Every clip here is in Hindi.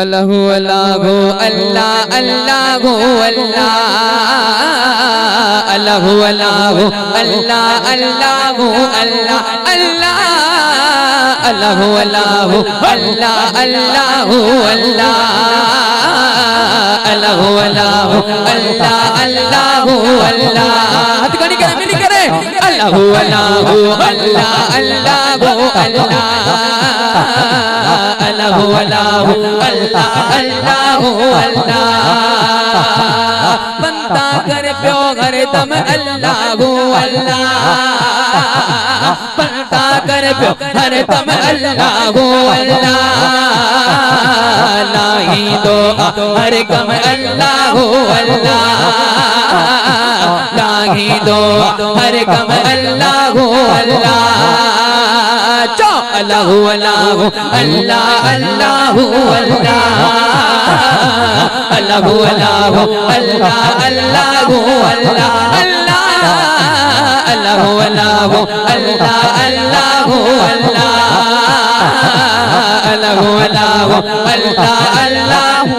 अल्लाहु अल्लाहु अल्लाह अल्लाहु अल्लाह अल्लाहु अल्लाहु अल्लाह अल्लाहु अल्लाह अल्लाह अल्लाहु अल्लाहु अल्लाह अल्लाहु अल्लाह अल्लाहु अल्लाहु अल्लाह अल्लाहु अल्लाह। हाथ खड़ी करे मिली करे अल्लाहु अल्लाहु अल्लाह अल्लाहु अल्लाह अल्लाहु अल्लाहु अल्लाह अल्लाहु अल्लाह। बनता कर प्यो घर दम अल्लाहु अल्लाह बनता कर प्यो हर दम अल्लाहु अल्लाह। नाही दो हर गम अल्लाहु अल्लाह नाही दो हर गम अल्लाहु अल्लाह। चो अल्लाहु अल्लाहु अल्लाह अल्लाहु अल्लाह अल्लाहु अल्लाहु अल्लाह अल्लाहु अल्लाह अल्लाह अल्लाहु अल्लाहु अल्लाह अल्लाहु अल्लाह अल्लाहु अल्लाहु अल्लाह अल्लाहु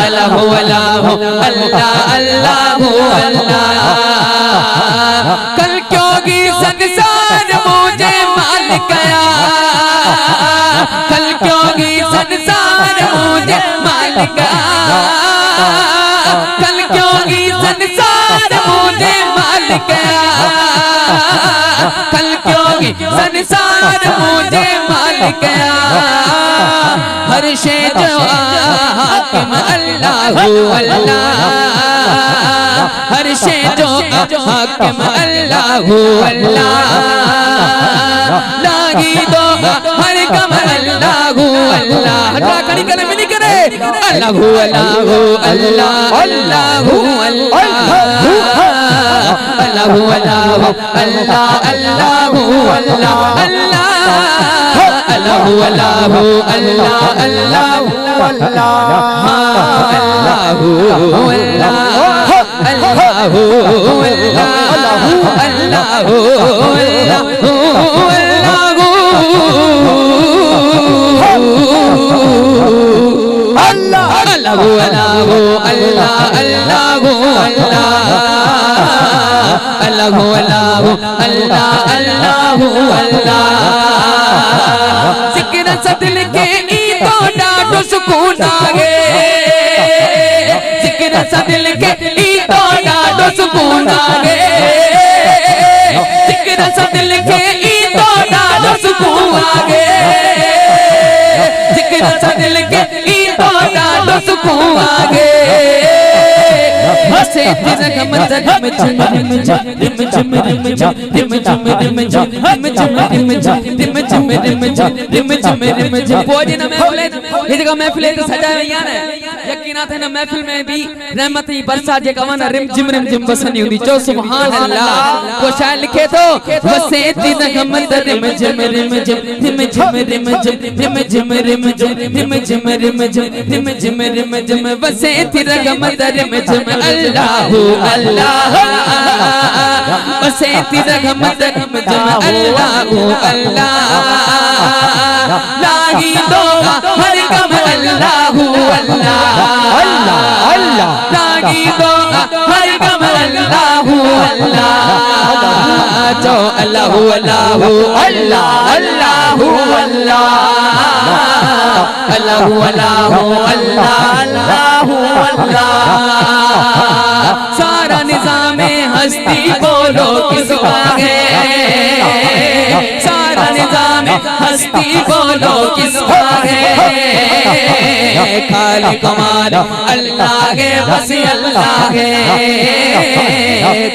अल्लाहु अल्लाहु अल्लाह अल्लाहु अल्लाह। कल क्योंकि संसार मुझे माल गया कल क्योंकि संसार मुझे माल गया कल क्योंकि संसार मुझे माल गया कल क्योंकि संसार मुझे माल गया। हर शे जो हाकिम अल्लाहु अल्लाह हर शे जो हाकिम अल्लाहु अल्लाह। लागी दो हर कम अल्लाहु अल्लाह। हटा खड़ी करे मिली करे अल्लाहु अल्लाहु अल्लाह अल्लाहु अल्लाह अल्लाहु अल्लाहु अल्लाह अल्लाहु अल्लाह अल्लाह अल्लाहु अल्लाहु अल्लाह अल्लाहु अल्लाह अल्लाहु अल्लाह अल्लाहु अल्लाहु अल्लाहु अल्लाह अल्लाहु अल्लाहु अल्लाह अल्लाहु अल्लाह अल्लाहु अल्लाहु अल्लाह अल्लाहु अल्लाह। जिक्र सदिल के ई तो डाडो सुकून आगे जिक्र सदिल के ई तो डाडो सुकून आगे जिक्र सदिल के ई तो डाडो सुकून आगे जिक्र सदिल के ई तो डाडो सुकून आगे। हसे तेरा गमत रिम झिम रिम झिम रिम झिम रिम झिम रिम झिम रिम झिम रिम झिम रिम झिम रिम झिम रिम झिम रिम झिम रिम झिम। पोजी न महफिल ये जगह महफिल तो सजाया या न यकीनात है न महफिल में भी रहमत ही बरसा जे कवन रिम झिम बसनी हुंदी। जो सुभान अल्लाह को शायर लिखे तो हसे तेरा गमत रिम झिम रिम झिम रिम झिम रिम झिम रिम झिम रिम झिम रिम झिम रिम झिम रिम झिम रिम झिम बसे तेरा गमत रिम झिम अल्लाहु अल्लाह बसे तेरा गमत रिम झिम अल्लाहु अल्लाह। लागी दो हर गम अल्लाहु अल्लाह अल्लाह अल्लाह लागी दो हर गम अल्लाहु अल्लाह। जो अल्लाहु अल्लाहु अल्लाह अल्लाहु अल्लाह अल्लाहु अल्लाहु अल्लाह अल्लाहु अल्लाह। सारा निज़ामे हस्ती बोलो किसका है सारा निज़ामे हस्ती बोलो किसका है। खालिक मालिक अल्लाह है बस अल्लाह है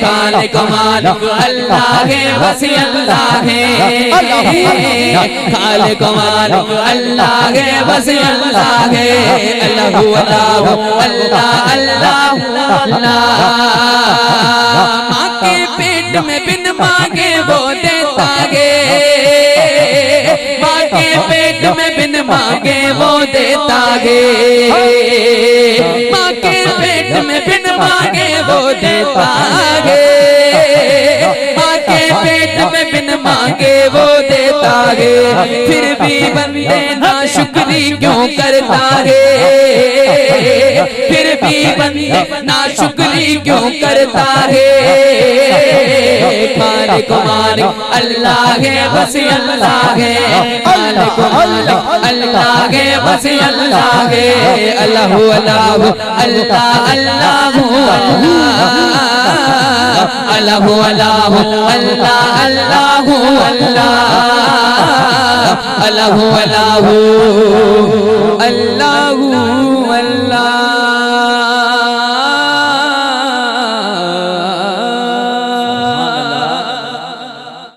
खालिक मालिक अल्लाह है बस अल्लाह है खालिक मालिक अल्लाह है बस अल्लाह है। अल्लाहु अल्लाहु अल्लाह अल्लाहु अल्लाह। माँ के पेट में बिन मांगे वो देता है माँ के पेट में बिन मांगे वो देता है माँ के पेट में बिन मांगे वो देता है माँ के में बिन मांगे वो देता है, फिर भी बंदे ना शुक्री क्यों करता है, फिर भी बंदे ना शुक्री क्यों करता है। खालिक मालिक अल्लाह है, बस अल्लाह है, खालिक मालिक अल्लाह है, बस अल्लाह है। अल्लाह अल्लाह अल्लाह अल्लाह अल्लाह अल्लाह अल्लाह अल्लाह अल्लाह अल्लाह अल्लाह अल्लाह